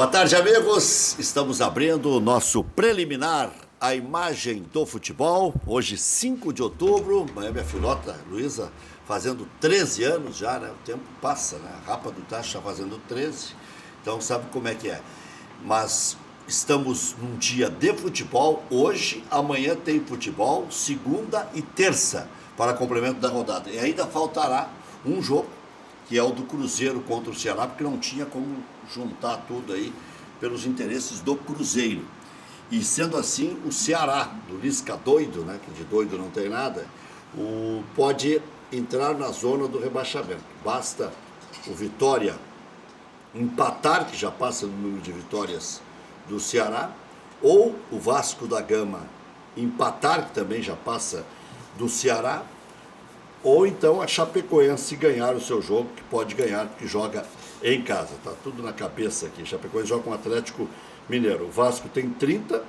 Boa tarde, amigos. Estamos abrindo o nosso preliminar, a imagem do futebol. Hoje, 5 de outubro, minha filhota Luísa fazendo 13 anos já, né? O tempo passa, né? A Rapa do Tacho está fazendo 13, então sabe como é que é. Mas estamos num dia de futebol. Hoje, amanhã tem futebol, segunda e terça, para complemento da rodada. E ainda faltará um jogo, que é o do Cruzeiro contra o Ceará, porque não tinha como juntar tudo aí pelos interesses do Cruzeiro. E sendo assim, o Ceará, do Lisca doido, né, que de doido não tem nada, pode entrar na zona do rebaixamento. Basta o Vitória empatar, que já passa no número de vitórias do Ceará, ou o Vasco da Gama empatar, que também já passa do Ceará, ou então a Chapecoense ganhar o seu jogo, que pode ganhar, porque joga em casa. Tá tudo na cabeça aqui. Chapecoense joga com o Atlético Mineiro. O Vasco tem 30,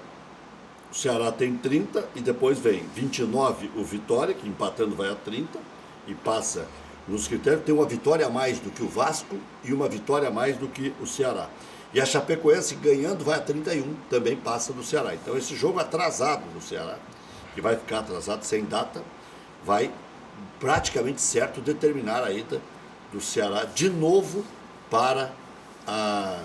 o Ceará tem 30, e depois vem 29 o Vitória, que empatando vai a 30 e passa nos critérios. Tem uma vitória a mais do que o Vasco e uma vitória a mais do que o Ceará. E a Chapecoense ganhando vai a 31, também passa do Ceará. Então esse jogo atrasado do Ceará, que vai ficar atrasado sem data, vai praticamente certo determinar a ida do Ceará de novo para a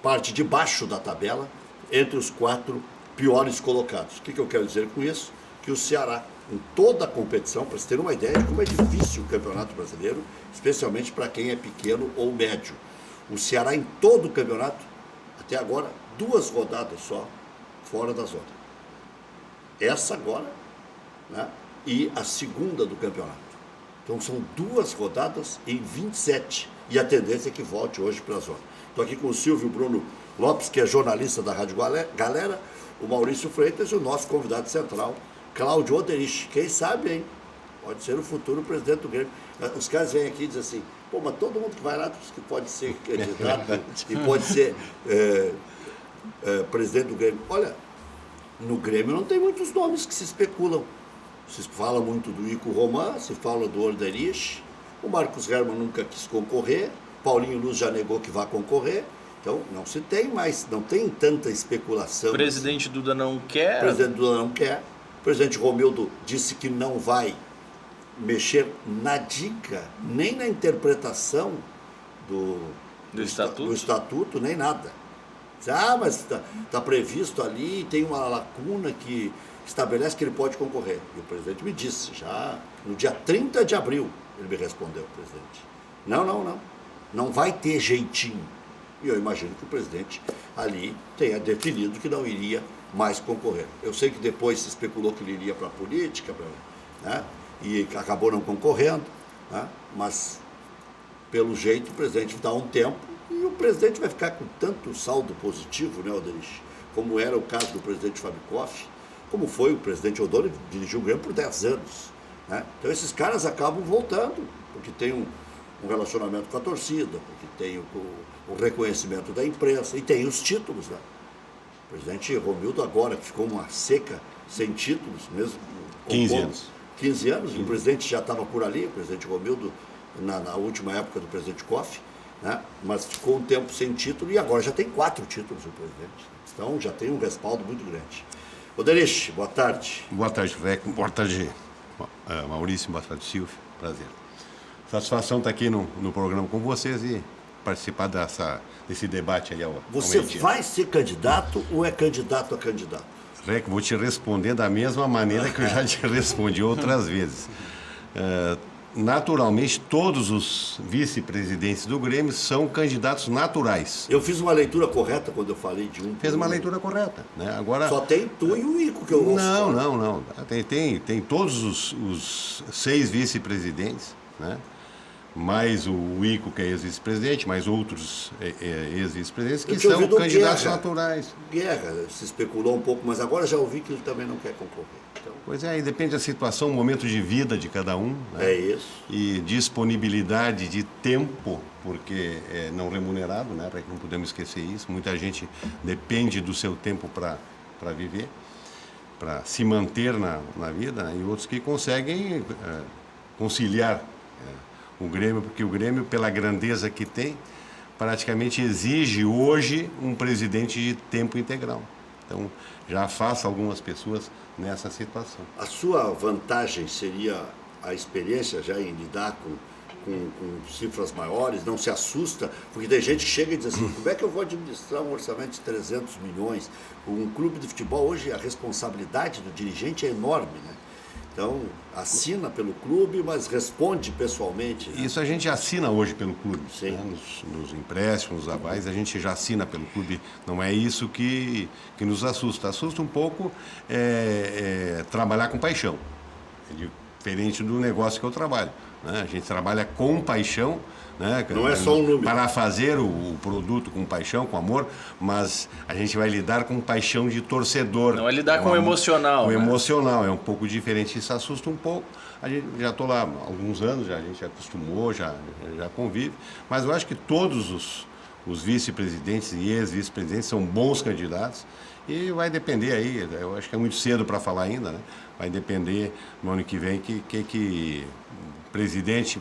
parte de baixo da tabela, entre os 4 piores colocados. O que eu quero dizer com isso? Que o Ceará, em toda a competição, para você ter uma ideia de como é difícil o Campeonato Brasileiro, especialmente para quem é pequeno ou médio. O Ceará, em todo o campeonato, até agora, 2 rodadas só fora da zona. Essa agora, né? E a segunda do campeonato. Então são 2 rodadas em 27. E a tendência é que volte hoje para a zona. Estou aqui com o Silvio Bruno Lopes, que é jornalista da Rádio Galera, o Maurício Freitas e o nosso convidado central, Cláudio Oderich. Quem sabe, hein? Pode ser o futuro presidente do Grêmio. Os caras vêm aqui e dizem assim, pô, mas todo mundo que vai lá diz que pode ser candidato e pode ser presidente do Grêmio. Olha, no Grêmio não tem muitos nomes que se especulam. Se fala muito do Ico Roman, se fala do Oderich, o Marcos Hermann nunca quis concorrer, Paulinho Luz já negou que vai concorrer, então não se tem mais, não tem tanta especulação. O presidente Duda não quer. O presidente Duda não quer. O presidente Romildo disse que não vai mexer na dica, nem na interpretação do estatuto, nem nada. Mas está previsto ali, tem uma lacuna que estabelece que ele pode concorrer. E o presidente me disse, já no dia 30 de abril, ele me respondeu, presidente. Não vai ter jeitinho. E eu imagino que o presidente ali tenha definido que não iria mais concorrer. Eu sei que depois se especulou que ele iria para a política, né? E acabou não concorrendo, né? Mas pelo jeito o presidente dá um tempo e o presidente vai ficar com tanto saldo positivo, né, Oderich? Como era o caso do presidente Fábio Koff, como foi o presidente Odoni, dirigiu o Grêmio por 10 anos. Né? Então esses caras acabam voltando, porque tem um relacionamento com a torcida, porque tem o reconhecimento da imprensa e tem os títulos. Né? O presidente Romildo agora, que ficou uma seca sem títulos, mesmo 15 anos. 15 anos, o presidente já estava por ali, o presidente Romildo, na última época do presidente Koff, né? Mas ficou um tempo sem título e agora já tem 4 títulos o presidente. Então já tem um respaldo muito grande. Oderich, boa tarde. Boa tarde, Reco. Boa tarde, Maurício. Boa tarde, Silvio. Prazer. Satisfação estar aqui no programa com vocês e participar desse debate aí ao Você meio-dia. vai ser candidato ou é candidato a candidato? Reco, vou te responder da mesma maneira que eu já te respondi outras vezes. Naturalmente, todos os vice-presidentes do Grêmio são candidatos naturais. Eu fiz uma leitura correta quando eu falei de um. Fez uma leitura correta, né? Agora, só tem tu e o Ico que eu ouço. Não. Tem todos os 6 vice-presidentes, né? Mais o Ico, que é ex-vice-presidente, mais outros ex-vice-presidentes que são candidatos naturais. Guerra se especulou um pouco, mas agora já ouvi que ele também não quer concorrer. Então... Pois é, aí depende da situação, o momento de vida de cada um. Né? É isso. E disponibilidade de tempo, porque é não remunerado, né? Não podemos esquecer isso. Muita gente depende do seu tempo para viver, para se manter na vida, né? E outros que conseguem conciliar o Grêmio, porque o Grêmio, pela grandeza que tem, praticamente exige hoje um presidente de tempo integral. Então, já afasta algumas pessoas nessa situação. A sua vantagem seria a experiência já em lidar com cifras maiores, não se assusta, porque tem gente que chega e diz assim, como é que eu vou administrar um orçamento de 300 milhões? Um clube de futebol hoje, a responsabilidade do dirigente é enorme, né? Então, assina pelo clube, mas responde pessoalmente. Né? Isso a gente assina hoje pelo clube. Sim. Né? Nos empréstimos, nos avais, a gente já assina pelo clube. Não é isso que nos assusta. Assusta um pouco trabalhar com paixão. É diferente do negócio que eu trabalho. Né? A gente trabalha com paixão, né? Não é só um número. Para fazer o produto com paixão, com amor, mas a gente vai lidar com paixão de torcedor. Não é lidar com o emocional. O né? emocional é um pouco diferente, isso assusta um pouco. A gente já estou lá há alguns anos, a gente já acostumou, já convive, mas eu acho que todos os vice-presidentes e ex-vice-presidentes são bons candidatos e vai depender aí, eu acho que é muito cedo para falar ainda, né? Vai depender no ano que vem que o presidente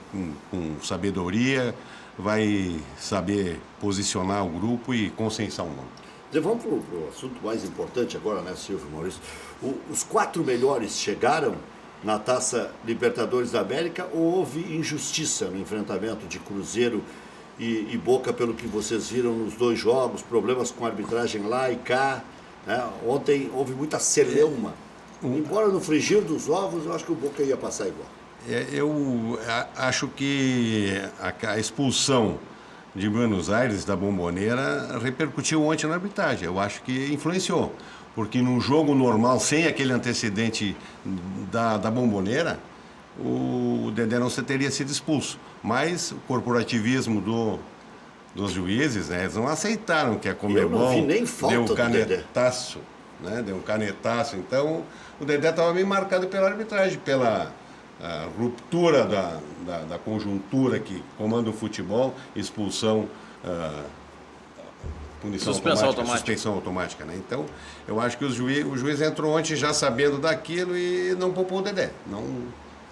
com sabedoria vai saber posicionar o grupo e consensar o nome. Vamos para o assunto mais importante agora, né, Silvio Maurício? Os 4 melhores chegaram na Taça Libertadores da América ou houve injustiça no enfrentamento de Cruzeiro e Boca, pelo que vocês viram nos 2 jogos, problemas com a arbitragem lá e cá, né? Ontem houve muita celeuma. Embora no frigir dos ovos, eu acho que o Boca ia passar igual. Eu acho que a expulsão de Buenos Aires da Bombonera repercutiu ontem na arbitragem. Eu acho que influenciou, porque num jogo normal, sem aquele antecedente da Bombonera, o Dedé não teria sido expulso. Mas o corporativismo dos juízes, né, eles não aceitaram que a Conmebol Eu não vi nem falta deu do canetaço, né, deu um canetaço. Então, o Dedé estava bem marcado pela arbitragem, pela ruptura da conjuntura que comanda o futebol, expulsão, punição automática, suspensão automática. Né? Então, eu acho que o juiz entrou ontem já sabendo daquilo e não poupou o Dedé. Não,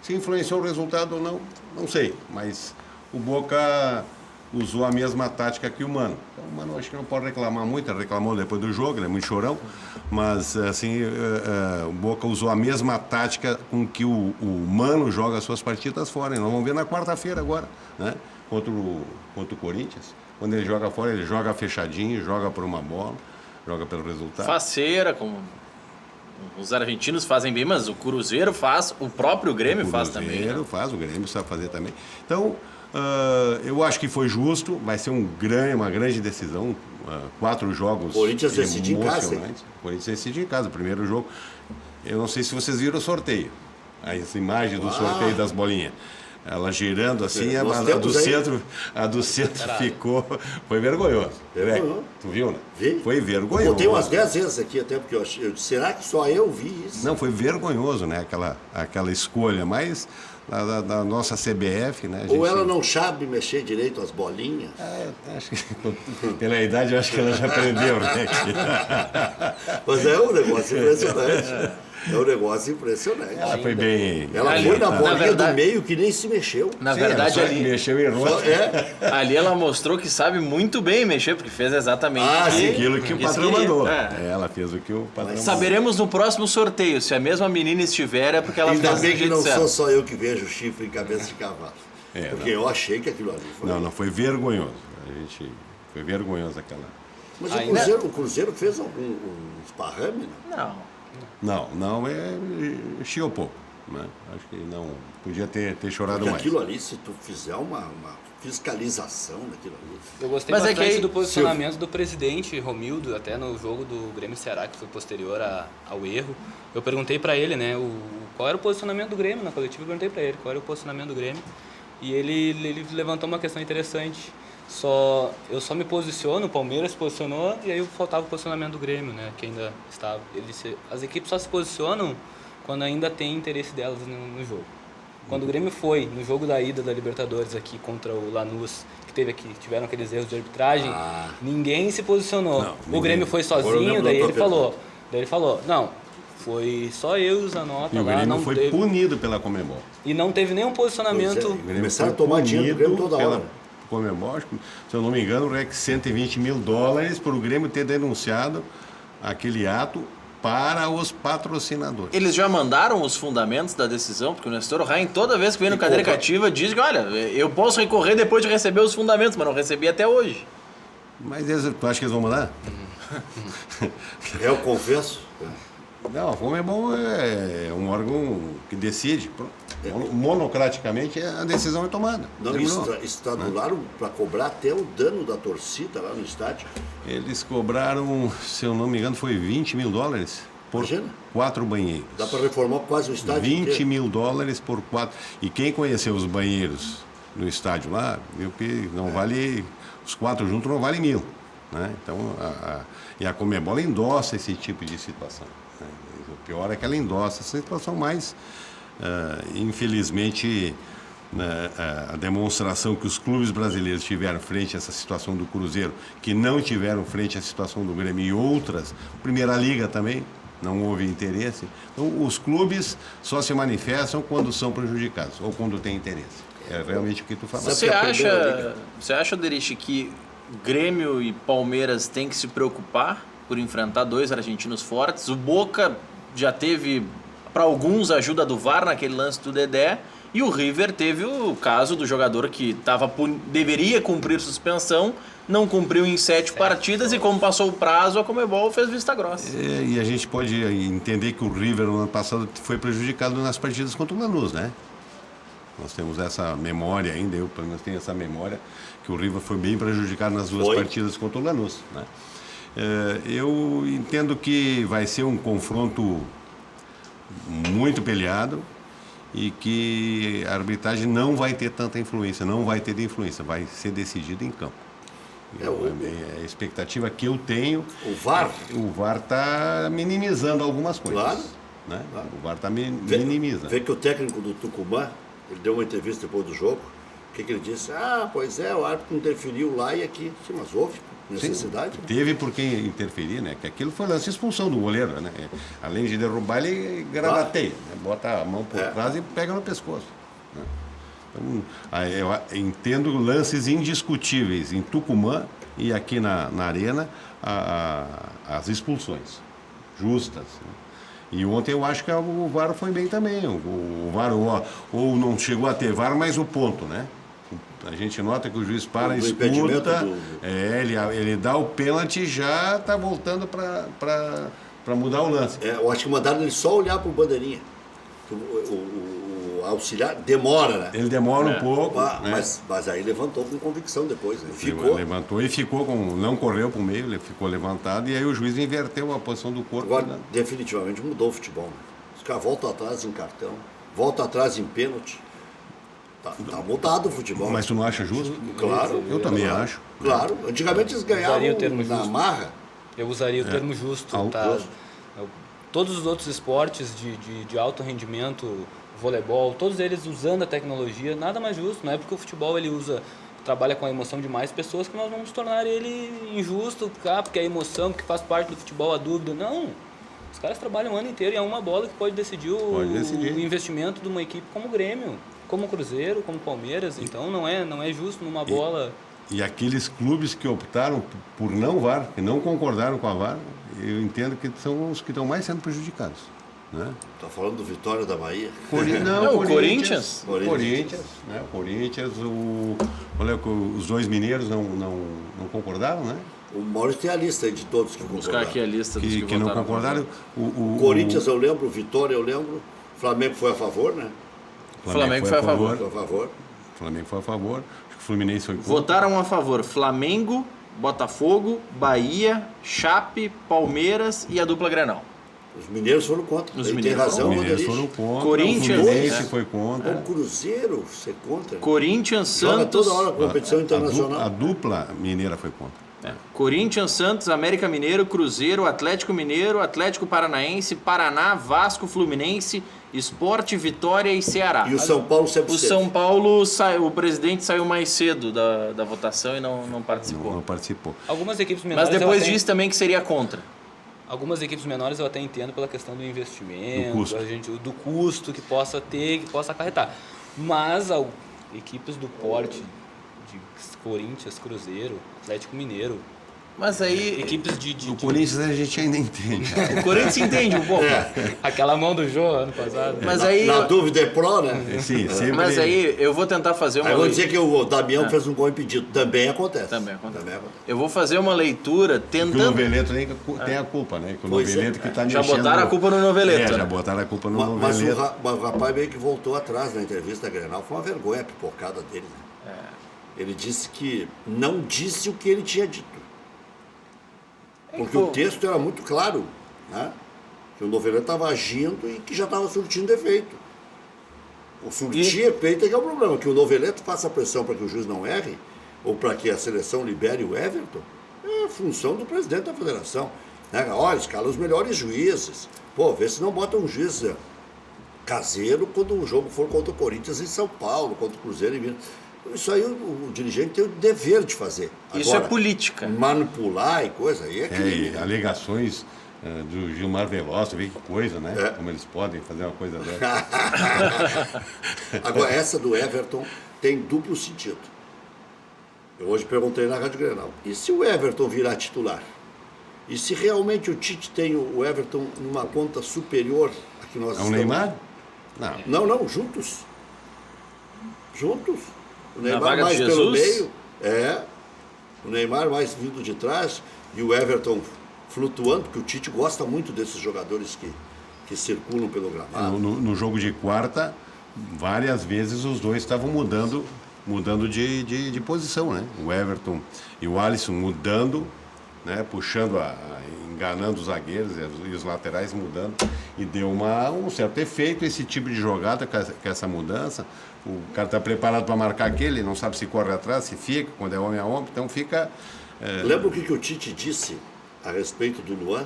se influenciou o resultado ou não, não sei. Mas o Boca usou a mesma tática que o Mano. Então, o Mano acho que não pode reclamar muito, ele reclamou depois do jogo, ele é muito chorão, mas assim, o Boca usou a mesma tática com que o Mano joga as suas partidas fora. Nós vamos ver na quarta-feira agora, né? contra o Corinthians. Quando ele joga fora, ele joga fechadinho, joga por uma bola, joga pelo resultado. Faceira, como os argentinos fazem bem, mas o Cruzeiro faz, o próprio Grêmio faz também. O Cruzeiro faz, o Grêmio sabe fazer também. Então, eu acho que foi justo, vai ser uma grande decisão, 4 jogos. Corinthians decide em casa. Corinthians decide em casa, o primeiro jogo. Eu não sei se vocês viram o sorteio, as imagens do sorteio das bolinhas. Ela girando assim, a do centro ficou. Foi vergonhoso. Tu viu, né? Vi. Foi vergonhoso. Eu botei umas 10 vezes aqui até, porque eu disse, será que só eu vi isso? Não, foi vergonhoso, né? Aquela escolha, mas da nossa CBF, né? Ou ela não sabe mexer direito as bolinhas? Acho que, pela idade, eu acho que ela já aprendeu, né? Mas é um negócio impressionante. É um negócio impressionante. Ela foi bem. Ela foi na bolinha do meio que nem se mexeu. Na verdade, ela ali, mexeu e errou. ali ela mostrou que sabe muito bem mexer, porque fez exatamente aquilo que o patrão mandou. Ela fez o que o patrão mandou. Saberemos no próximo sorteio. Se a mesma menina estiver, é porque ela Ainda fez bem do que jeito não certo. sou só eu que vejo chifre em cabeça de cavalo. Porque eu achei que aquilo ali foi... Não, foi vergonhoso. Foi vergonhoso aquela... Mas o Cruzeiro fez algum esparrame, né? Não. Chiou pouco, né? Acho que não podia ter chorado Porque mais. aquilo ali, se tu fizer uma fiscalização daquilo ali... Eu gostei bastante do posicionamento do presidente Romildo, até no jogo do Grêmio Ceará, que foi posterior ao erro. Eu perguntei para ele, né, qual era o posicionamento do Grêmio na coletiva, eu perguntei para ele qual era o posicionamento do Grêmio. E ele levantou uma questão interessante. Eu só me posiciono, o Palmeiras se posicionou e aí faltava o posicionamento do Grêmio, né, que ainda estava. As equipes só se posicionam quando ainda tem interesse delas no jogo. Quando o Grêmio foi no jogo da ida da Libertadores aqui contra o Lanús, tiveram aqueles erros de arbitragem, ninguém se posicionou. Não, o Grêmio foi sozinho, daí ele falou, não, foi só eu e o Zanota lá. O Grêmio não foi teve, punido pela Conmebol. e não teve nenhum posicionamento. Começaram a tomar dinheiro do Grêmio toda hora. Conmebol, acho que, se eu não me engano, é que $120 mil para o Grêmio ter denunciado aquele ato para os patrocinadores. Eles já mandaram os fundamentos da decisão, porque o Nestor Rain, toda vez que vem no cadeira cativa, diz que, olha, eu posso recorrer depois de receber os fundamentos, mas não recebi até hoje. Mas tu acha que eles vão mandar? Eu confesso. Não, a Conmebol é um órgão que decide. Monocraticamente, a decisão é tomada. Não, estatuaram para cobrar até o dano da torcida lá no estádio. Eles cobraram, se eu não me engano, foi $20 mil por Imagina. 4 banheiros. Dá para reformar quase o estádio $20 inteiro. mil por 4. E quem conheceu os banheiros no estádio lá, viu que não vale, os 4 juntos não valem $1.000. Né? Então, e a Conmebol endossa esse tipo de situação. Né? O pior é que ela endossa essa situação, mas, infelizmente, a demonstração que os clubes brasileiros tiveram frente a essa situação do Cruzeiro, que não tiveram frente à situação do Grêmio e outras, Primeira Liga também, não houve interesse. Então, os clubes só se manifestam quando são prejudicados ou quando tem interesse. É realmente o que tu falaste. Você acha, Derich, que Grêmio e Palmeiras têm que se preocupar por enfrentar 2 argentinos fortes? O Boca já teve, para alguns, ajuda do VAR naquele lance do Dedé, e o River teve o caso do jogador que deveria cumprir suspensão, não cumpriu em 7 partidas, e como passou o prazo, a Conmebol fez vista grossa. E a gente pode entender que o River no ano passado foi prejudicado nas partidas contra o Lanús, né? Nós temos essa memória ainda, eu pelo menos tenho essa memória, que o River foi bem prejudicado nas 2 partidas contra o Lanús, né? Eu entendo que vai ser um confronto muito peleado e que a arbitragem não vai ter tanta influência, vai ser decidida em campo. A expectativa que eu tenho... O VAR está minimizando algumas coisas. Claro. Né? Claro. O VAR está minimizando. Vê que o técnico do Tucumã, ele deu uma entrevista depois do jogo, o que ele disse? Pois é, o árbitro interferiu lá e aqui. Sim, mas houve necessidade. Sim, teve por que interferir, né? Que aquilo foi lance de expulsão do goleiro, né? Além de derrubar, ele gravateia, né? Bota a mão por trás e pega no pescoço. Né? Então, eu entendo lances indiscutíveis em Tucumã e aqui na Arena, as expulsões justas. Né? E ontem eu acho que o VAR foi bem também. O VAR ou não chegou a ter VAR, mas o ponto, né? A gente nota que o juiz escuta, ele dá o pênalti e já está voltando para mudar o lance. Eu acho que mandaram ele só olhar para o bandeirinha. O auxiliar demora, né? Ele demora um pouco. Mas aí levantou com convicção depois, né? Levantou e ficou não correu para o meio, ele ficou levantado e aí o juiz inverteu a posição do corpo. Agora, definitivamente mudou o futebol. Né? Os caras voltam atrás em cartão, voltam atrás em pênalti. Tá mudado o futebol. Mas tu não acha justo? Claro. Eu também acho. Claro. Antigamente eles ganhavam na marra. Eu usaria o termo justo. Todos os outros esportes de alto rendimento, voleibol, todos eles usando a tecnologia, nada mais justo. Não é porque o futebol ele trabalha com a emoção de mais pessoas que nós vamos tornar ele injusto, porque é emoção, porque faz parte do futebol, a dúvida. Não. Os caras trabalham o ano inteiro e é uma bola que pode decidir o investimento de uma equipe como o Grêmio, como o Cruzeiro, como o Palmeiras. Então não é justo numa bola... E aqueles clubes que optaram por não VAR, que não concordaram com a VAR, eu entendo que são os que estão mais sendo prejudicados. Né? Tá falando do Vitória da Bahia? O Corinthians. Né? O Corinthians, os 2 mineiros não concordaram, né? O Maurício tem a lista aí de todos que concordaram. Buscar aqui a lista dos que não concordaram. O Corinthians eu lembro, o Vitória eu lembro, o Flamengo foi a favor, né? Flamengo foi a favor. O Flamengo foi a favor. Acho que o Fluminense foi contra. Votaram a favor Flamengo, Botafogo, Bahia, Chape, Palmeiras e a dupla Grenal. Os mineiros foram contra. Os tem razão, os mineiros foram contra. Corinthians, o Fluminense foi contra. O Cruzeiro ser contra. Corinthians, Joga Santos. toda hora competição internacional. A dupla mineira foi contra. Corinthians, Santos, América Mineiro, Cruzeiro, Atlético Mineiro, Atlético Paranaense, Paraná, Vasco, Fluminense, Sport, Vitória e Ceará. E o São Paulo sempre O São Paulo, o presidente saiu mais cedo da votação e não participou. Não participou. Algumas equipes menores... Mas depois disse também que seria contra. Algumas equipes menores eu até entendo pela questão do investimento, do custo que possa ter, que possa acarretar. Mas equipes do porte Corinthians, Cruzeiro, Atlético Mineiro. Mas aí... Equipes de O Corinthians a gente ainda entende. O Corinthians entende um pouco. Aquela mão do Jô ano passado. Mas aí... Na dúvida é pró, né? Sim, sempre... Mas aí eu vou tentar fazer uma... Aí eu vou dizer que o Damião fez um gol impedido. Também acontece. Também acontece. Eu vou fazer uma leitura Que o tentando... Noveleto tem a culpa, né? Que o Pois Noveleto que está Já mexendo... botaram a culpa no Noveleto. Já botaram a culpa no Mas Noveleto. o rapaz meio que voltou atrás na entrevista da Grenal. Foi uma vergonha a pipocada dele. Né? Ele disse que não disse o que ele tinha dito. Porque o texto era muito claro, né? Que o Noveleto estava agindo e que já estava surtindo efeito. O surtir efeito é que é o problema, que o Noveleto faça pressão para que o juiz não erre, ou para que a seleção libere o Everton, é função do presidente da federação. Né? Olha, escala os melhores juízes. Pô, vê se não bota um juiz caseiro quando o jogo for contra o Corinthians em São Paulo, contra o Cruzeiro em Minas. Isso aí o dirigente tem o dever de fazer. Isso Agora, é política. Manipular e coisa aí é crime. E alegações do Gilmar Veloso, vê que coisa, né? Como eles podem fazer uma coisa dessa. Agora, essa do Everton tem duplo sentido. Eu hoje perguntei na Rádio Grenal. E se o Everton virar titular? E se realmente o Tite tem o Everton numa conta superior a que nós É o estamos? Neymar? Não. Não, juntos. Juntos. O Na Neymar vaga mais de pelo Jesus? meio. O Neymar mais vindo de trás e o Everton flutuando, porque o Tite gosta muito desses jogadores que circulam pelo gramado. No jogo de quarta, várias vezes os dois estavam mudando de posição, né? O Everton e o Alisson mudando, né? Puxando, enganando os zagueiros e os laterais mudando. E deu um certo efeito esse tipo de jogada com essa mudança. O cara está preparado para marcar aquele, não sabe se corre atrás, se fica, quando é homem a homem, então fica... Lembra o que o Tite disse a respeito do Luan?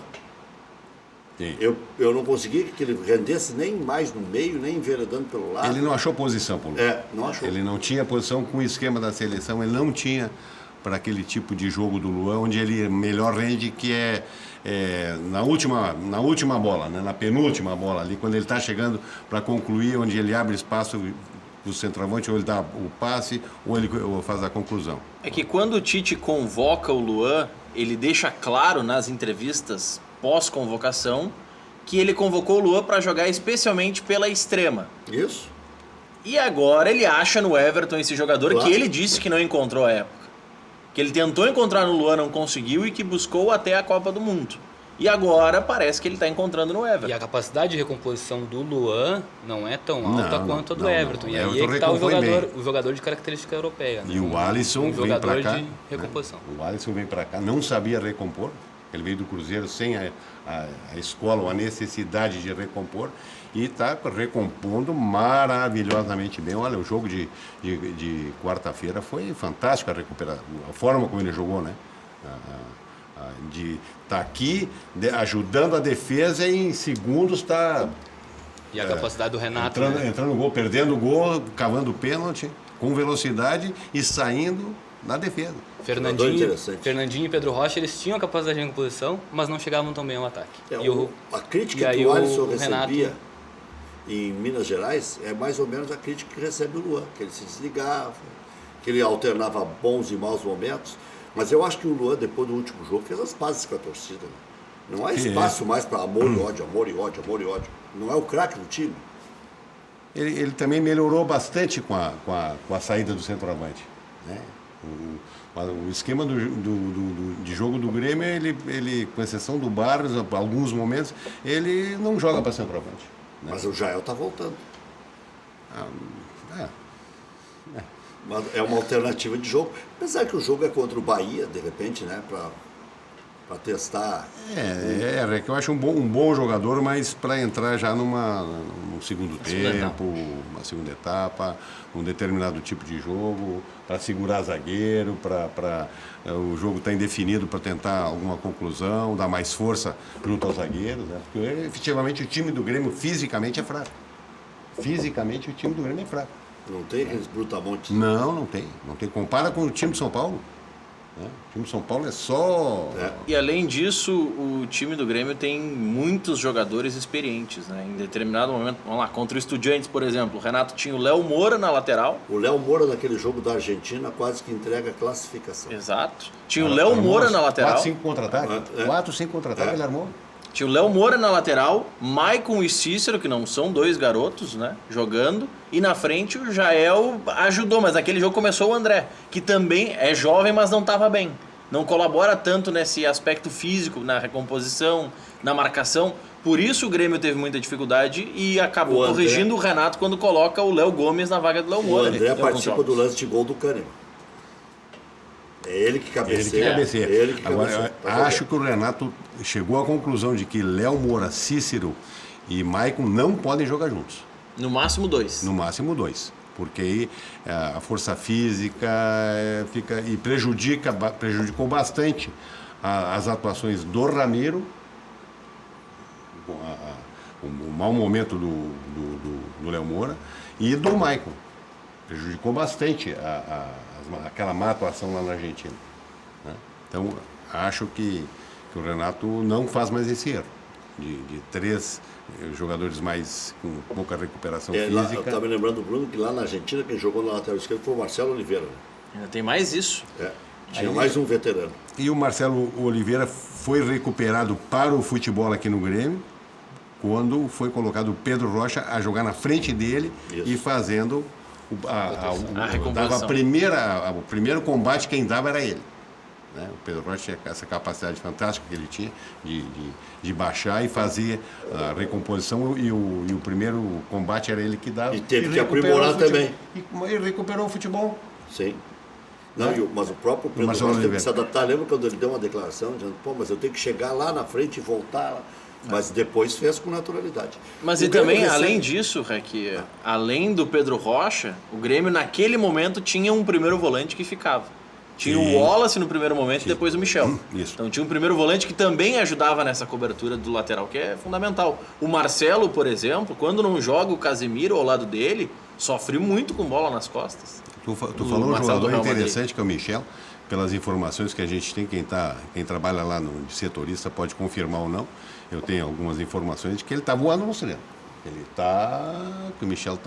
Sim. Eu não consegui que ele rendesse nem mais no meio, nem enveredando pelo lado. Ele não achou posição pro Luan. Não achou. Ele não tinha posição com o esquema da seleção, ele não tinha para aquele tipo de jogo do Luan, onde ele melhor rende, que é na última bola, né? Na penúltima bola ali, quando ele está chegando para concluir, onde ele abre espaço do centroavante, ou ele dá o passe, ou ele faz a conclusão. É que quando o Tite convoca o Luan, ele deixa claro nas entrevistas pós-convocação que ele convocou o Luan para jogar especialmente pela extrema. Isso. E agora ele acha no Everton esse jogador Claro. que ele disse que não encontrou à época. Que ele tentou encontrar no Luan, não conseguiu e que buscou até a Copa do Mundo. E agora parece que ele está encontrando no Everton. E a capacidade de recomposição do Luan não é tão alta quanto a do Everton. E aí Everton é que está recompõe bem. o jogador de característica europeia. Né? E o Alisson vem jogador para cá. de recomposição. Né? O Alisson vem para cá, não sabia recompor. Ele veio do Cruzeiro sem a escola ou a necessidade de recompor. E está recompondo maravilhosamente bem. Olha, o jogo de quarta-feira foi fantástico a recuperação. A forma como ele jogou, né? De estar aqui ajudando a defesa e em segundos está... E a capacidade do Renato. Né? Entrando no gol, perdendo o gol, cavando o pênalti, com velocidade e saindo na defesa. Fernandinho e Pedro Rocha, eles tinham a capacidade de recomposição, mas não chegavam tão bem ao ataque. A crítica que o Alisson recebia em Minas Gerais é mais ou menos a crítica que recebe o Luan, que ele se desligava, que ele alternava bons e maus momentos. Mas eu acho que o Luan, depois do último jogo, fez as pazes com a torcida. Né? Não há espaço mais para amor e ódio, amor e ódio, amor e ódio. Não é o craque do time. Ele também melhorou bastante com a saída do centroavante. Né? O esquema de jogo do Grêmio, ele, com exceção do Barros, alguns momentos, ele não joga para centroavante. Né? Mas o Jael está voltando. Mas é uma alternativa de jogo. Apesar que o jogo é contra o Bahia, de repente, né? Para testar. Que eu acho um bom jogador, mas para entrar já num segundo tempo, uma segunda etapa, um determinado tipo de jogo, para segurar zagueiro, para o jogo estar indefinido para tentar alguma conclusão, dar mais força junto aos zagueiros, né? Porque efetivamente o time do Grêmio fisicamente é fraco. Fisicamente o time do Grêmio é fraco. Não tem aqueles brutamontes? Não tem. Não tem. Compara com o time de São Paulo. Né? O time de São Paulo é só... E além disso, o time do Grêmio tem muitos jogadores experientes, né? Em determinado momento, vamos lá, contra o Estudiantes, por exemplo, o Renato tinha o Léo Moura na lateral. O Léo Moura, naquele jogo da Argentina, quase que entrega a classificação. Exato. Tinha o Léo Moura na lateral. 4-5 contra-ataque. 4-5 contra-ataque, ele armou. Tinha o Léo Moura na lateral, Maicon e Cícero, que não são dois garotos, né, jogando. E na frente o Jael ajudou, mas naquele jogo começou o André, que também é jovem, mas não estava bem. Não colabora tanto nesse aspecto físico, na recomposição, na marcação. Por isso o Grêmio teve muita dificuldade e acabou corrigindo o Renato quando coloca o Léo Gomes na vaga do Léo Moura. O André participa do lance de gol do Kahneman. É ele que cabeceia. Agora, acho que o Renato chegou à conclusão de que Léo Moura, Cícero e Maicon não podem jogar juntos. No máximo 2. No máximo 2. Porque aí a força física fica e prejudicou bastante as atuações do Ramiro, o mau momento do Léo Moura e do Maicon. Prejudicou bastante aquela má atuação lá na Argentina. Né? Então, acho que o Renato não faz mais esse erro. De 3 jogadores mais com pouca recuperação física. Eu estava me lembrando do Bruno que lá na Argentina quem jogou na lateral esquerda foi o Marcelo Oliveira. Né? Ainda tem mais isso. Tinha mais um veterano. E o Marcelo Oliveira foi recuperado para o futebol aqui no Grêmio quando foi colocado o Pedro Rocha a jogar na frente dele. Isso. E fazendo o primeiro combate, quem dava era ele. Né? O Pedro Rocha tinha essa capacidade fantástica que ele tinha de baixar e fazer a recomposição e o primeiro combate era ele que dava. E teve que aprimorar também. E recuperou o futebol. Sim. Não, mas o próprio Pedro Rocha teve que se adaptar. Lembra quando ele deu uma declaração dizendo, mas eu tenho que chegar lá na frente e voltar. Mas depois fez com naturalidade. Mas e também, além disso, Rec, além do Pedro Rocha, o Grêmio naquele momento tinha um primeiro volante que ficava. Tinha o Wallace no primeiro momento e depois o Michel. Isso. Então tinha um primeiro volante que também ajudava nessa cobertura do lateral, que é fundamental. O Marcelo, por exemplo, quando não joga o Casemiro ao lado dele, sofre muito com bola nas costas. Tu falou um jogador interessante que é o Michel. Pelas informações que a gente tem, quem trabalha lá no setorista pode confirmar ou não. Eu tenho algumas informações de que ele está voando no cinema. Que o Michel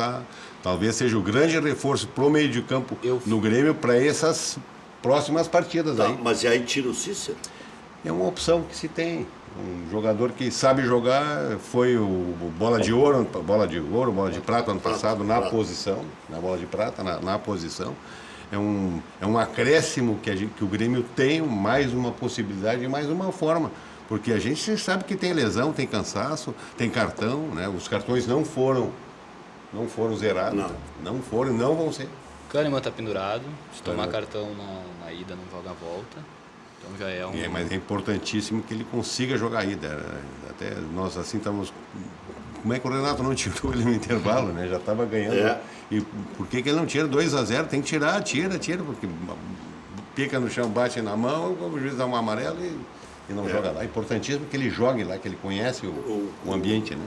talvez seja o grande reforço para o meio de campo no Grêmio para essas próximas partidas aí. Mas e aí tira o Cícero? É uma opção que se tem. Um jogador que sabe jogar, foi o bola de ouro, bola de prata ano passado na posição, na bola de prata, na posição. É um acréscimo que o Grêmio tem, mais uma possibilidade e mais uma forma. Porque a gente sabe que tem lesão, tem cansaço, tem cartão, né? Os cartões não foram zerados. Não foram e não vão ser. Kahneman está pendurado, se tomar cartão na ida não joga a volta. Então já é um... Mas é importantíssimo que ele consiga jogar a ida. Até nós assim estamos... Como é que o Renato não tirou ele no intervalo, né? Já estava ganhando. E por que ele não tira 2-0? Tem que tirar, tira, porque pica no chão, bate na mão, o juiz dá um amarelo e não joga lá. É importantíssimo que ele jogue lá, que ele conhece o ambiente, né?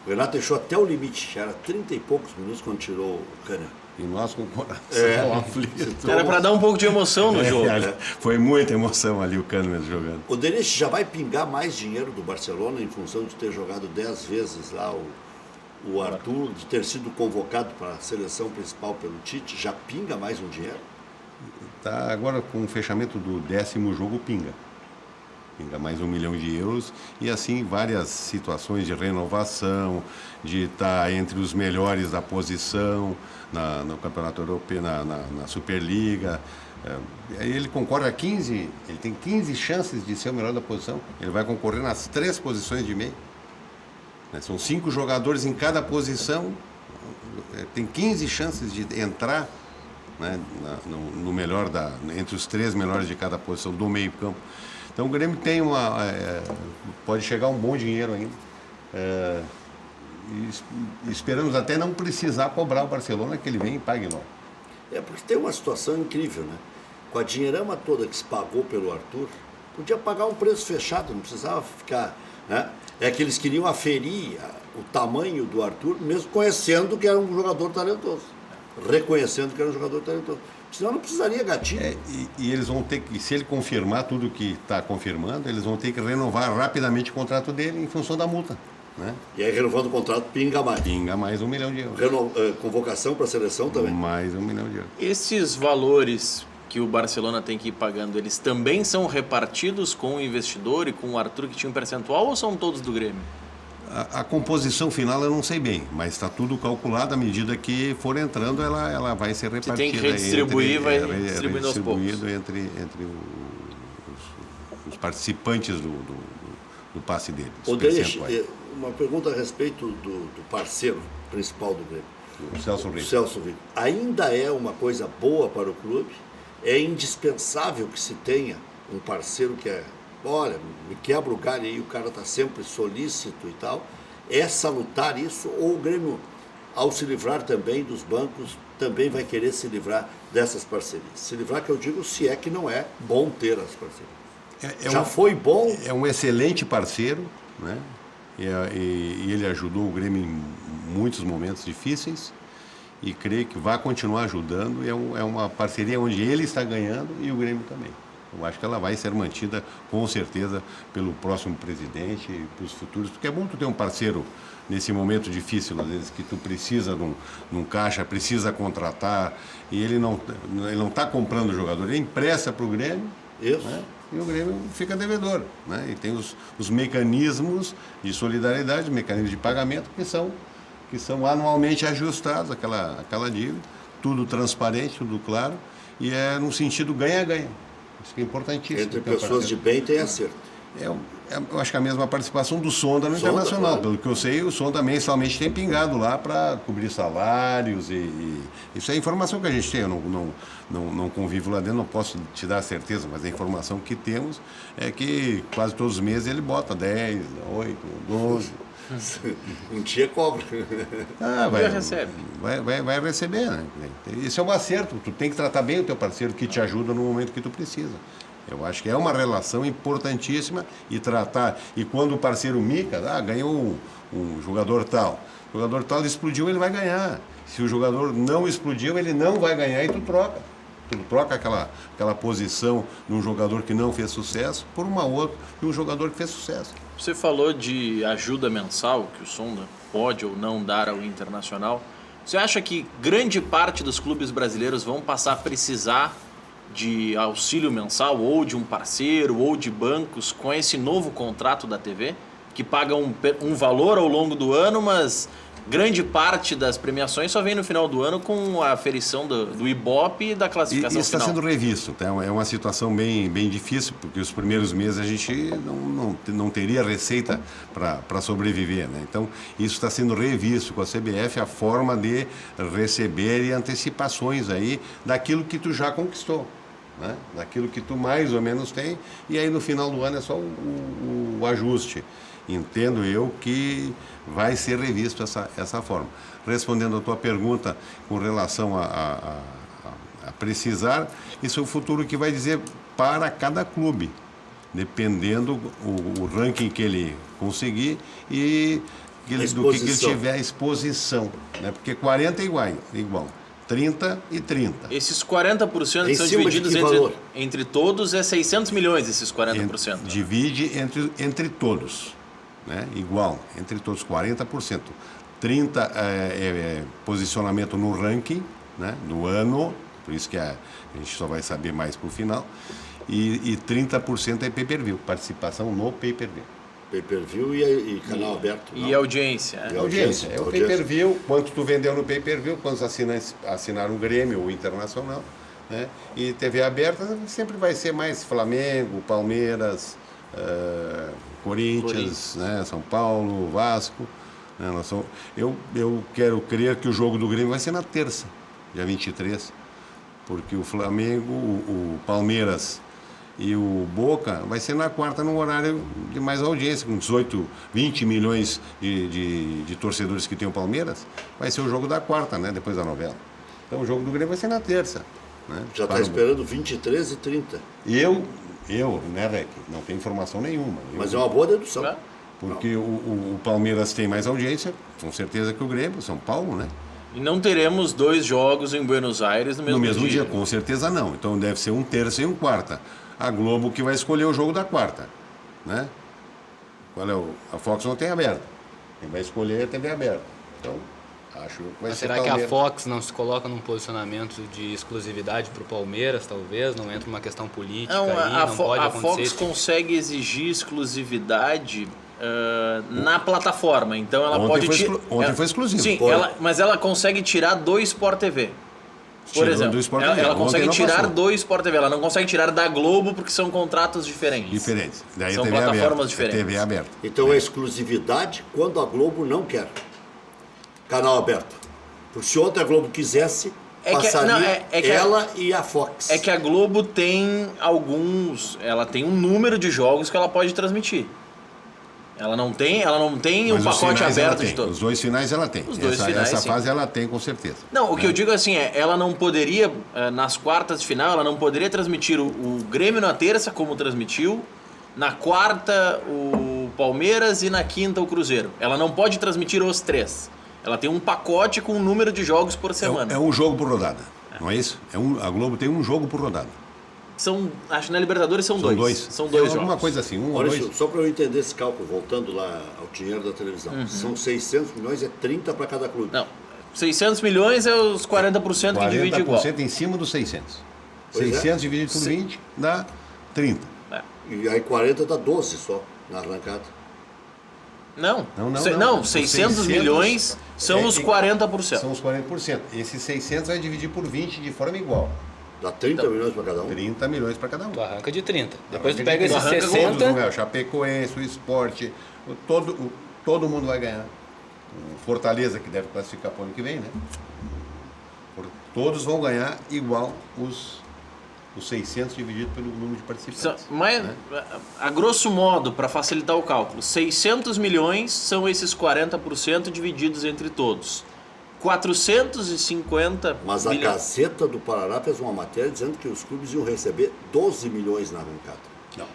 O Renato deixou até o limite, já era 30 e poucos minutos quando tirou o Kahneman. E nós com o coração aflito. Era para dar um pouco de emoção no jogo. Foi muita emoção ali o Kahneman jogando. O Denis já vai pingar mais dinheiro do Barcelona em função de ter jogado 10 vezes lá o Arthur, de ter sido convocado para a seleção principal pelo Tite, já pinga mais um dinheiro? Tá, agora com o fechamento do 10º jogo pinga mais €1 milhão e assim várias situações de renovação, de estar entre os melhores da posição no Campeonato Europeu, na Superliga. Aí ele concorre a 15, ele tem 15 chances de ser o melhor da posição, ele vai concorrer nas 3 posições de meio. São 5 jogadores em cada posição, tem 15 chances de entrar, né, no melhor entre os 3 melhores de cada posição do meio campo. Então o Grêmio tem pode chegar um bom dinheiro ainda. E esperamos até não precisar cobrar o Barcelona, que ele venha e pague logo. Porque tem uma situação incrível, né? Com a dinheirama toda que se pagou pelo Arthur, podia pagar um preço fechado, não precisava ficar... Né? É que eles queriam aferir o tamanho do Arthur, mesmo conhecendo que era um jogador talentoso. reconhecendo que era um jogador talentoso. Senão não precisaria gatilho. E eles vão ter que, se ele confirmar tudo que está confirmando, eles vão ter que renovar rapidamente o contrato dele em função da multa. Né? E aí, renovando o contrato, pinga mais. Pinga mais 1 milhão de euros. Convocação para a seleção também. Mais 1 milhão de euros. Esses valores que o Barcelona tem que ir pagando, eles também são repartidos com o investidor e com o Arthur, que tinha um percentual, ou são todos do Grêmio? A composição final eu não sei bem, mas está tudo calculado. À medida que for entrando, ela vai ser repartida. Você tem que redistribuir, vai distribuindo aos poucos. Entre os participantes do passe deles. Uma pergunta a respeito do parceiro principal do Grêmio. O Celso Rico. O Celso Rico. Ainda é uma coisa boa para o clube? É indispensável que se tenha um parceiro que olha, me quebra o galho aí, o cara está sempre solícito e tal. É salutar isso, ou o Grêmio, ao se livrar também dos bancos, também vai querer se livrar dessas parcerias? Se livrar, que eu digo, se é que não é bom ter as parcerias. Foi bom? É um excelente parceiro, né? E ele ajudou o Grêmio em muitos momentos difíceis e creio que vai continuar ajudando. É uma parceria onde ele está ganhando e o Grêmio também. Eu acho que ela vai ser mantida, com certeza, pelo próximo presidente e pelos futuros, porque é bom tu ter um parceiro nesse momento difícil, às vezes, que tu precisa de um caixa, precisa contratar, e ele não está comprando o jogador, ele empresta para o Grêmio, isso. Né? E o Grêmio fica devedor. Né? E tem os mecanismos de solidariedade, mecanismos de pagamento, que são anualmente ajustados, aquela dívida, tudo transparente, tudo claro, e é no sentido ganha-ganha. Isso que é importantíssimo. Entre pessoas de bem tem acerto. Eu acho que a mesma participação do Sonda no Internacional. Claro. Pelo que eu sei, o Sonda mensalmente tem pingado lá para cobrir salários e isso é a informação que a gente tem. Eu não convivo lá dentro, não posso te dar certeza, mas a informação que temos é que quase todos os meses ele bota 10, 8, 12. Um dia cobra. Vai receber, né? Isso é um acerto. Tu tem que tratar bem o teu parceiro que te ajuda no momento que tu precisa. Eu acho que é uma relação importantíssima e tratar. E quando o parceiro mica, ganhou um jogador tal. O jogador tal explodiu, ele vai ganhar. Se o jogador não explodiu, ele não vai ganhar e tu troca. Tu troca aquela posição de um jogador que não fez sucesso por uma outra de um jogador que fez sucesso. Você falou de ajuda mensal que o Sonda pode ou não dar ao Internacional. Você acha que grande parte dos clubes brasileiros vão passar a precisar de auxílio mensal, ou de um parceiro, ou de bancos, com esse novo contrato da TV, que paga um valor ao longo do ano, mas grande parte das premiações só vem no final do ano com a aferição do Ibope e da classificação isso final? Isso está sendo revisto. Tá? É uma situação bem difícil, porque os primeiros meses a gente não teria receita para sobreviver. Né? Então, isso está sendo revisto com a CBF, a forma de receber antecipações aí daquilo que tu já conquistou. Né? Daquilo que tu mais ou menos tem, e aí no final do ano é só o ajuste. Entendo eu que vai ser revisto essa forma. Respondendo a tua pergunta com relação a precisar, isso é o futuro que vai dizer para cada clube, dependendo o ranking que ele conseguir e do que ele tiver a exposição. Né? Porque 40 é igual. 30 e 30. Esses 40% são divididos entre todos, é 600 milhões esses 40%. Divide entre todos, né? Igual, entre todos, 40%. 30% é posicionamento no ranking, né? Do ano, por isso que a gente só vai saber mais para o final, e 30% é pay-per-view, participação no pay-per-view. Pay-per-view e canal aberto. E audiência. É o pay-per-view, quanto tu vendeu no pay-per-view, quantos assinaram o Grêmio, o Internacional, né? E TV aberta sempre vai ser mais Flamengo, Palmeiras, Corinthians, né? São Paulo, Vasco. Né? Eu quero crer que o jogo do Grêmio vai ser na terça, dia 23, porque o Flamengo, o Palmeiras e o Boca vai ser na quarta, num horário de mais audiência, com 18, 20 milhões de torcedores que tem o Palmeiras. Vai ser o jogo da quarta, né? Depois da novela. Então o jogo do Grêmio vai ser na terça. Né? Já está esperando 23 e 30. Eu, né, Rec? Não tenho informação nenhuma. Mas é uma boa dedução. Porque o Palmeiras tem mais audiência, com certeza, que o Grêmio, São Paulo, né? E não teremos 2 jogos em Buenos Aires no mesmo dia. Com certeza não. Então deve ser um terça e um quarta. A Globo que vai escolher o jogo da quarta, né? A Fox não tem aberto. Quem vai escolher é a TV aberta. Então, acho que vai ser Será que a Palmeiras. Fox não se coloca num posicionamento de exclusividade para o Palmeiras, talvez? Não entra uma questão política Não, aí? Não pode a acontecer? Fox consegue exigir exclusividade na plataforma. Então ela Ontem pode ontem foi exclusivo. Sim, Foi. mas ela consegue tirar do Sport TV. Por Tirou exemplo, do Sport ela TV. consegue Ontem não tirar passou. do Sport TV. Ela não consegue tirar da Globo porque são contratos diferentes. Diferentes. Daí São a TV é plataformas aberta. diferentes. A TV é aberta. Então é exclusividade quando a Globo não quer. Canal aberto. Porque se ontem a Globo quisesse, passaria ela e a Fox. É que a Globo tem ela tem um número de jogos que ela pode transmitir. Ela não tem um Mas os pacote finais ela aberto tem. de todos. Os 2 finais ela tem. Os dois finais, essa sim. fase ela tem com certeza. Não, o que eu digo assim ela não poderia, nas quartas de final, ela não poderia transmitir o Grêmio na terça, como transmitiu, na quarta o Palmeiras e na quinta o Cruzeiro. Ela não pode transmitir os 3. Ela tem um pacote com um número de jogos por semana. É um jogo por rodada, não é isso? A Globo tem um jogo por rodada. Acho que na Libertadores são São 2. dois. São 2 jogos. Alguma coisa assim, um ou Maurício, dois. só para eu entender esse cálculo, voltando lá ao dinheiro da televisão. São 600 milhões, é 30 para cada clube. Não, 600 milhões é os 40% que divide igual. 40% em cima dos 600. Pois é. 600 dividido por 20 dá 30. E aí 40 dá 12 só na arrancada. Não, Não. 600 milhões são os 40%. São os 40%. Esses 600 vai dividir por 20 de forma igual. Dá 30 milhões para cada um. 30 milhões para cada um. Tu arranca de 30. Depois tu Arranca pega de esses 30. 60... Todos vão ganhar. O Chapecoense, o Sport, todo mundo vai ganhar. O Fortaleza, que deve classificar para o ano que vem, né? Todos vão ganhar igual os 600 dividido pelo número de participantes. Mas, a grosso modo, para facilitar o cálculo, 600 milhões são esses 40% divididos entre todos. 450 Mas a milhões. Gazeta do Paraná fez uma matéria dizendo que os clubes iam receber 12 milhões na arrancada. Não.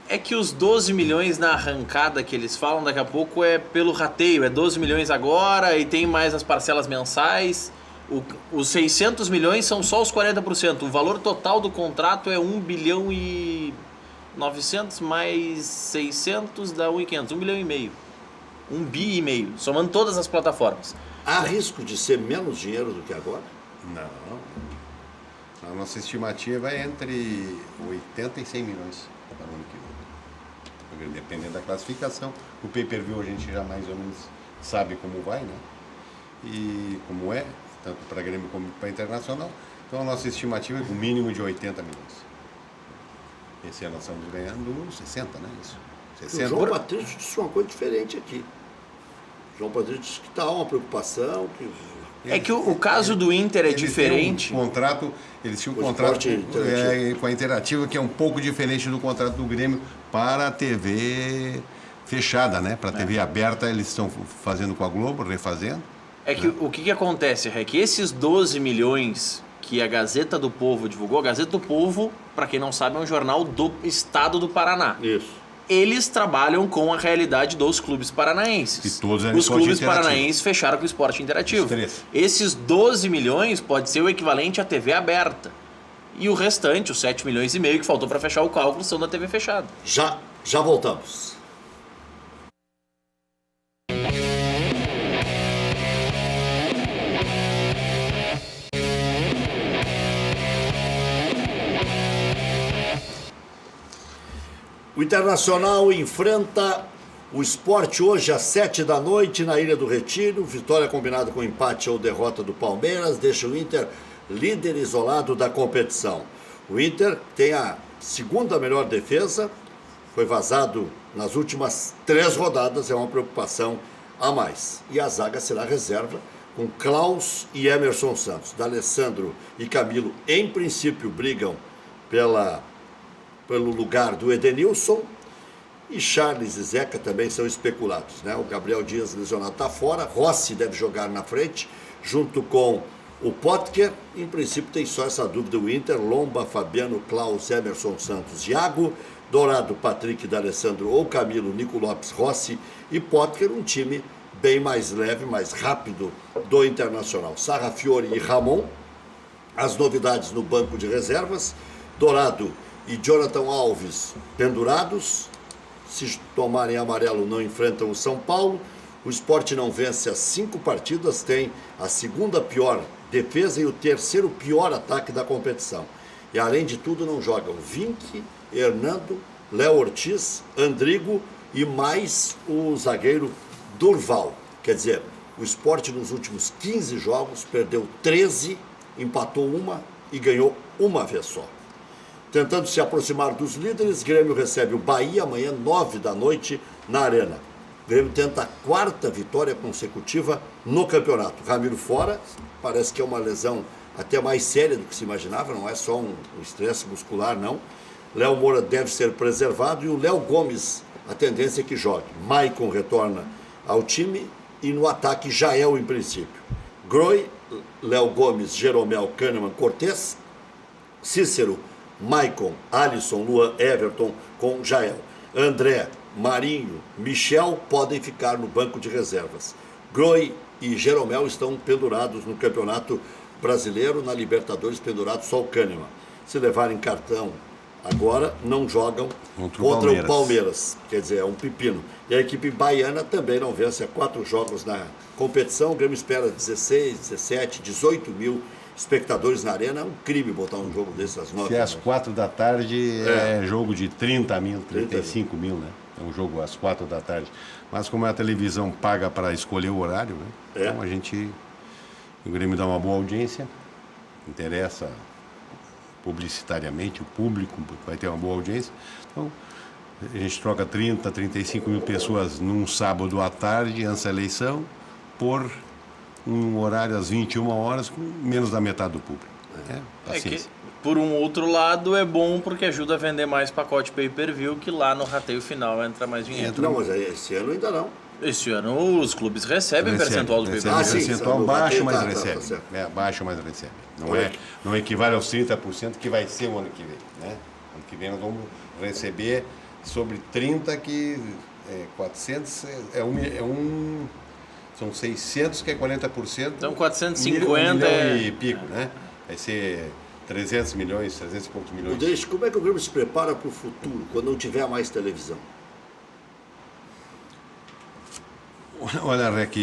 É que os 12 milhões na arrancada que eles falam daqui a pouco é pelo rateio, é 12 milhões agora e tem mais as parcelas mensais. Os 600 milhões são só os 40%. O valor total do contrato é 1 bilhão e 900 mais 600 dá 1.500, 1 bilhão e meio. 1 bi e meio, somando todas as plataformas. Há risco de ser menos dinheiro do que agora? Não. A nossa estimativa é entre 80 e 100 milhões para o ano que vem. Dependendo da classificação. O pay-per-view a gente já mais ou menos sabe como vai, né? E como é, tanto para Grêmio como para Internacional. Então a nossa estimativa é com mínimo de 80 milhões. Esse ano nós estamos ganhando 60, né? Isso. O 60. João Patrício disse uma coisa diferente aqui. O João Patrício disse que está uma preocupação. É que o caso do Inter é Eles diferente. tinham um contrato, eles tinham um O contrato esporte interativo. com a Interativa, que é um pouco diferente do contrato do Grêmio para a TV fechada, né? Para a TV aberta, eles estão fazendo com a Globo, refazendo. É que o que acontece é que esses 12 milhões que a Gazeta do Povo divulgou, a Gazeta do Povo, para quem não sabe, é um jornal do estado do Paraná. Isso. Eles trabalham com a realidade dos clubes paranaenses. E todos eram Os esporte clubes interativo. paranaenses fecharam com o esporte interativo. Os três. Esses 12 milhões pode ser o equivalente à TV aberta. E o restante, os 7 milhões e meio que faltou para fechar o cálculo, são da TV fechada. Já voltamos. O Internacional enfrenta o Sport hoje às 7 da noite na Ilha do Retiro. Vitória combinada com empate ou derrota do Palmeiras deixa o Inter líder isolado da competição. O Inter tem a segunda melhor defesa, foi vazado nas últimas 3 rodadas, é uma preocupação a mais. E a zaga será reserva com Klaus e Emerson Santos. D'Alessandro e Camilo, em princípio, brigam pelo lugar do Edenilson, e Charles e Zeca também são especulados, né? O Gabriel Dias lesionado está fora, Rossi deve jogar na frente, junto com o Potker. Em princípio tem só essa dúvida, o Inter: Lomba, Fabiano, Klaus, Emerson Santos, Iago, Dourado, Patrick, D'Alessandro ou Camilo, Nico Lopes, Rossi e Potker. Um time bem mais leve, mais rápido do Internacional. Sarrafiore e Ramon, as novidades no banco de reservas, Dourado e Jonathan Alves pendurados, se tomarem amarelo não enfrentam o São Paulo. O Sport não vence as 5 partidas, tem a segunda pior defesa e o terceiro pior ataque da competição. E além de tudo não jogam Vinck, Hernando, Léo Ortiz, Andrigo e mais o zagueiro Durval. Quer dizer, o Sport nos últimos 15 jogos perdeu 13, empatou uma e ganhou uma vez só. Tentando se aproximar dos líderes, Grêmio recebe o Bahia amanhã, 9 da noite, na Arena. Grêmio tenta a 4ª vitória consecutiva no campeonato. Ramiro fora, parece que é uma lesão até mais séria do que se imaginava, não é só um estresse muscular, não. Léo Moura deve ser preservado e o Léo Gomes, a tendência é que jogue. Maicon retorna ao time e no ataque Jael em princípio. Groi, Léo Gomes, Jeromel, Kahneman, Cortez, Cícero, Maicon, Alisson, Luan, Everton com Jael. André, Marinho, Michel podem ficar no banco de reservas. Groi e Jeromel estão pendurados no Campeonato Brasileiro, na Libertadores pendurados só o Kahneman. Se levarem cartão agora, não jogam contra o Palmeiras. Quer dizer, é um pepino. E a equipe baiana também não vence há 4 jogos na competição. O Grêmio espera 16, 17, 18 mil espectadores na Arena. É um crime botar um jogo desses às 9. Se é às 4 da tarde, é jogo de 30 mil, 35 mil, né? É um jogo às 4 da tarde. Mas como a televisão paga para escolher o horário, né? Então o Grêmio dá uma boa audiência, interessa publicitariamente o público, vai ter uma boa audiência. Então, a gente troca 30, 35 mil pessoas num sábado à tarde, antes da eleição, por um horário às 21 horas, com menos da metade do público. Que, por um outro lado, é bom porque ajuda a vender mais pacote pay-per-view, que lá no rateio final entra mais dinheiro. Não, mas esse ano ainda não. Esse ano os clubes recebem percentual do pay-per-view. Percentual baixo, mas recebe. Baixo, mas recebe. Não equivale aos 30% que vai ser o ano que vem. Né? Ano que vem nós vamos receber sobre 30, que 400 são 600, que é 40%. Então 450 1 milhão e pico, né? Vai ser 300 milhões, 300 e poucos milhões. Deixa, como é que o Grêmio se prepara para o futuro, quando não tiver mais televisão? Olha, Rec,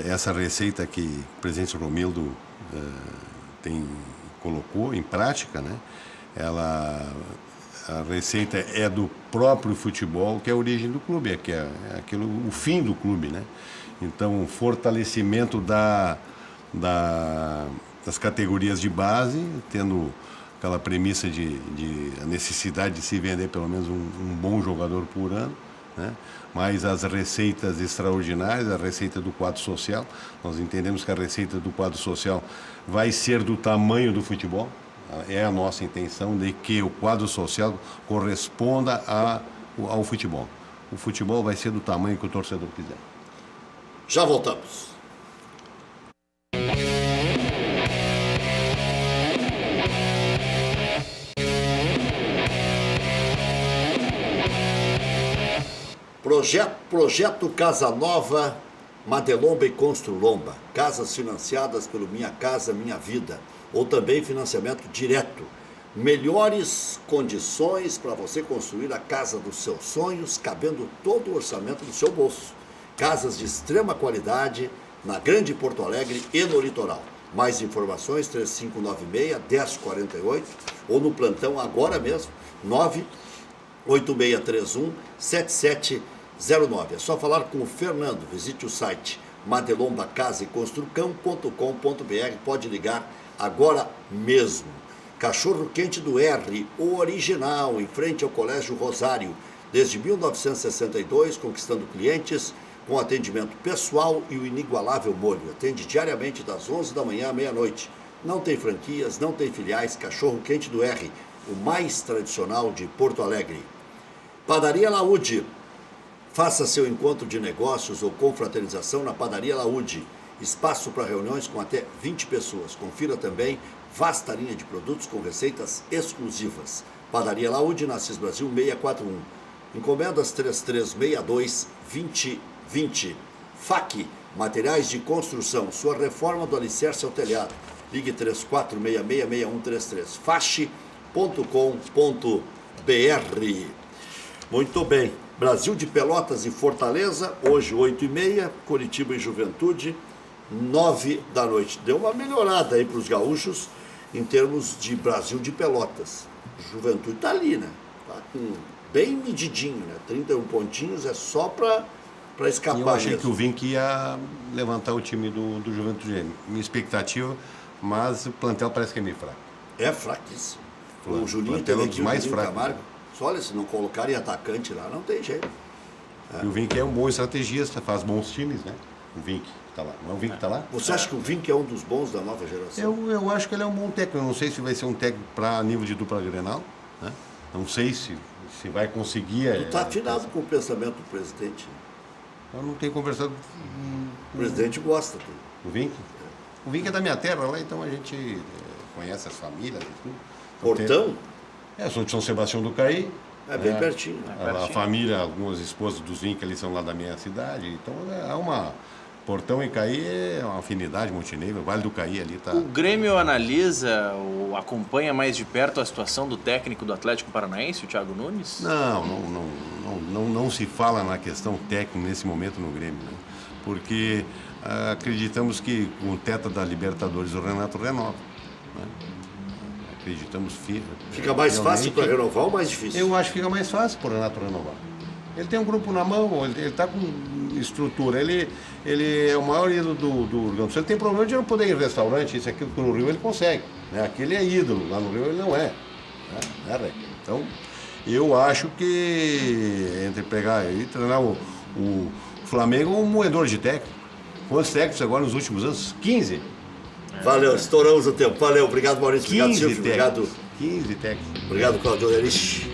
essa receita que o presidente Romildo colocou em prática, né? A receita é do próprio futebol, que é a origem do clube, que é o fim do clube, né? Então, fortalecimento das categorias de base, tendo aquela premissa de a necessidade de se vender pelo menos um bom jogador por ano, né? Mas as receitas extraordinárias, a receita do quadro social, nós entendemos que a receita do quadro social vai ser do tamanho do futebol. É a nossa intenção de que o quadro social corresponda ao futebol. O futebol vai ser do tamanho que o torcedor quiser. Já voltamos. Projeto Casa Nova, Madelomba e Construlomba. Casas financiadas pelo Minha Casa Minha Vida. Ou também financiamento direto. Melhores condições para você construir a casa dos seus sonhos, cabendo todo o orçamento do seu bolso. Casas de extrema qualidade na Grande Porto Alegre e no litoral. Mais informações, 3596-1048 ou no plantão agora mesmo, 98631-7709. É só falar com o Fernando. Visite o site madelombacasaeconstrucão.com.br. Pode ligar agora mesmo. Cachorro Quente do R, o original, em frente ao Colégio Rosário. Desde 1962, conquistando clientes com atendimento pessoal e o inigualável molho. Atende diariamente das 11 da manhã à meia-noite. Não tem franquias, não tem filiais. Cachorro Quente do R, o mais tradicional de Porto Alegre. Padaria Laúde. Faça seu encontro de negócios ou confraternização na Padaria Laúde. Espaço para reuniões com até 20 pessoas. Confira também vasta linha de produtos com receitas exclusivas. Padaria Laúde, na Assis Brasil 641. Encomendas 3362-2020. FAC, materiais de construção, sua reforma do alicerce ao telhado. Ligue 34666133, fache.com.br. Muito bem, Brasil de Pelotas e Fortaleza, hoje 8h30, Coritiba e Juventude, 9 da noite. Deu uma melhorada aí para os gaúchos em termos de Brasil de Pelotas. Juventude está ali, né? Tá bem medidinho, né? 31 pontinhos é só para escapar. Eu achei mesmo. que o Vink ia levantar o time do Juventude. Minha expectativa, mas o plantel parece que é meio fraco. É fraquíssimo. O Juninho plantel teve é um aqui, dos mais o Juninho fracos. Camargo. Olha, se não colocarem atacante lá, não tem jeito. E o Vink é um bom estrategista, faz bons times, né? O Vink está lá. Não é o Vink que está lá? Você acha que o Vink é um dos bons da nova geração? Eu acho que ele é um bom técnico. Eu não sei se vai ser um técnico para nível de dupla Grenal, né? Não sei se vai conseguir. Tu está afinado com o pensamento do presidente. Eu não tenho conversado O presidente gosta do com o Vink. O Vink é da minha terra lá, então a gente conhece as famílias e tudo. Portão. Eu sou de São Sebastião do Caí. É bem pertinho. Né? A família, algumas esposas dos Vink ali são lá da minha cidade. Então é uma. Portão e Caí é uma afinidade, Montenegro, Vale do Caí ali tá. O Grêmio analisa ou acompanha mais de perto a situação do técnico do Atlético Paranaense, o Thiago Nunes? Não se fala na questão técnica nesse momento no Grêmio, né? Porque acreditamos que com o teto da Libertadores o Renato renova. Né? Acreditamos. Fica mais fácil para renovar ou mais difícil? Eu acho que fica mais fácil para o Renato renovar. Ele tem um grupo na mão, ele está com estrutura, ele é o maior ídolo do Rio Grande do Sul. Ele tem problema de não poder ir em restaurante, isso aqui no Rio ele consegue. Né? Aqui ele é ídolo, lá no Rio ele não é. Né? Então, eu acho que entre pegar e treinar o Flamengo é um moedor de técnico. Quantos técnicos agora nos últimos anos? 15. Valeu, estouramos o tempo. Valeu, obrigado Maurício, obrigado 15 Silvio, técnicos. obrigado. 15 técnicos. Obrigado Claudio Erich.